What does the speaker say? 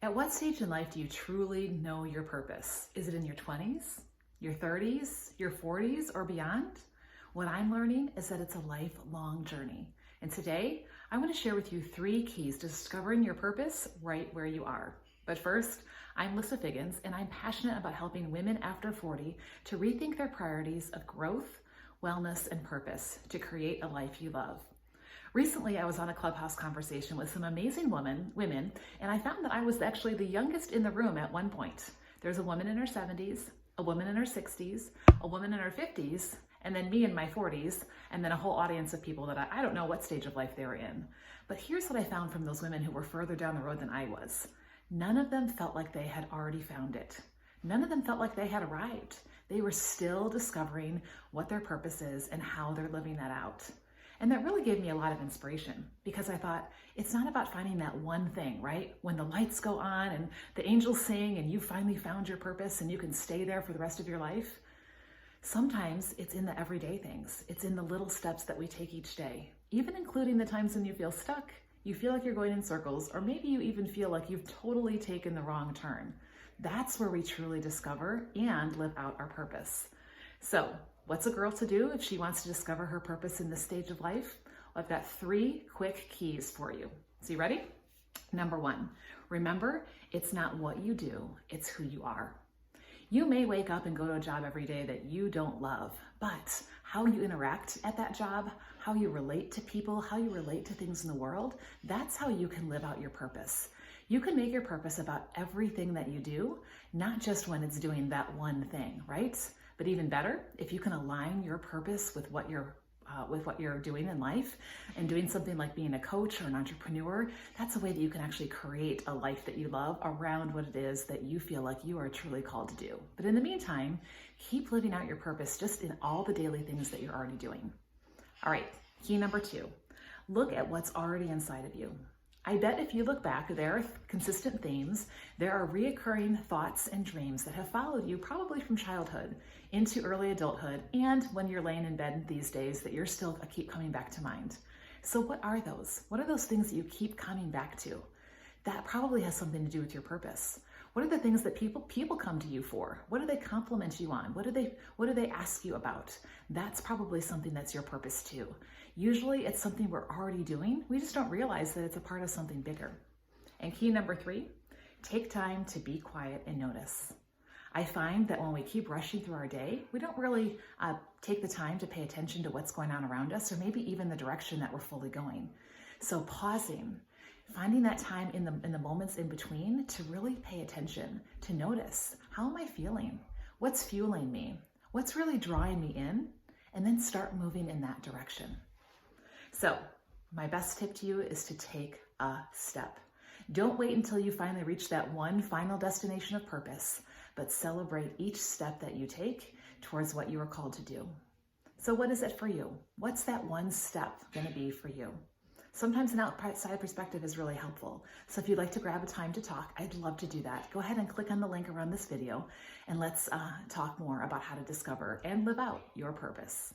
At what stage in life do you truly know your purpose? Is it in your 20s, your 30s, your 40s, or beyond? What I'm learning is that it's a lifelong journey. And today, I want to share with you 3 keys to discovering your purpose right where you are. But first, I'm Lissa Figgins, and I'm passionate about helping women after 40 to rethink their priorities of growth, wellness, and purpose to create a life you love. Recently, I was on a Clubhouse conversation with some amazing women, and I found that I was actually the youngest in the room at one point. There's a woman in her 70s, a woman in her 60s, a woman in her 50s, and then me in my 40s, and then a whole audience of people that I don't know what stage of life they were in. But here's what I found from those women who were further down the road than I was. None of them felt like they had already found it. None of them felt like they had arrived. They were still discovering what their purpose is and how they're living that out. And that really gave me a lot of inspiration because I thought, it's not about finding that one thing, right? When the lights go on and the angels sing and you finally found your purpose and you can stay there for the rest of your life. Sometimes it's in the everyday things. It's in the little steps that we take each day, even including the times when you feel stuck, you feel like you're going in circles, or maybe you even feel like you've totally taken the wrong turn. That's where we truly discover and live out our purpose. So, what's a girl to do if she wants to discover her purpose in this stage of life? Well, I've got 3 quick keys for you. So you ready? Number 1, remember, it's not what you do, it's who you are. You may wake up and go to a job every day that you don't love, but how you interact at that job, how you relate to people, how you relate to things in the world, that's how you can live out your purpose. You can make your purpose about everything that you do, not just when it's doing that one thing, right? But even better, if you can align your purpose with what you're doing in life and doing something like being a coach or an entrepreneur, that's a way that you can actually create a life that you love around what it is that you feel like you are truly called to do. But in the meantime, keep living out your purpose just in all the daily things that you're already doing. All right, key number 2, look at what's already inside of you. I bet if you look back, there are consistent themes. There are reoccurring thoughts and dreams that have followed you probably from childhood into early adulthood and when you're laying in bed these days that you're still keep coming back to mind. So what are those? What are those things that you keep coming back to? That probably has something to do with your purpose. What are the things that people come to you for? What do they compliment you on? What do they ask you about? That's probably something that's your purpose too. Usually it's something we're already doing. We just don't realize that it's a part of something bigger. And key number 3, take time to be quiet and notice. I find that when we keep rushing through our day, we don't really take the time to pay attention to what's going on around us or maybe even the direction that we're fully going. So pausing, finding that time in the moments in between to really pay attention, to notice, how am I feeling? What's fueling me? What's really drawing me in? And then start moving in that direction. So my best tip to you is to take a step. Don't wait until you finally reach that one final destination of purpose, but celebrate each step that you take towards what you are called to do. So what is it for you? What's that one step going to be for you? Sometimes an outside perspective is really helpful. So if you'd like to grab a time to talk, I'd love to do that. Go ahead and click on the link around this video and let's talk more about how to discover and live out your purpose.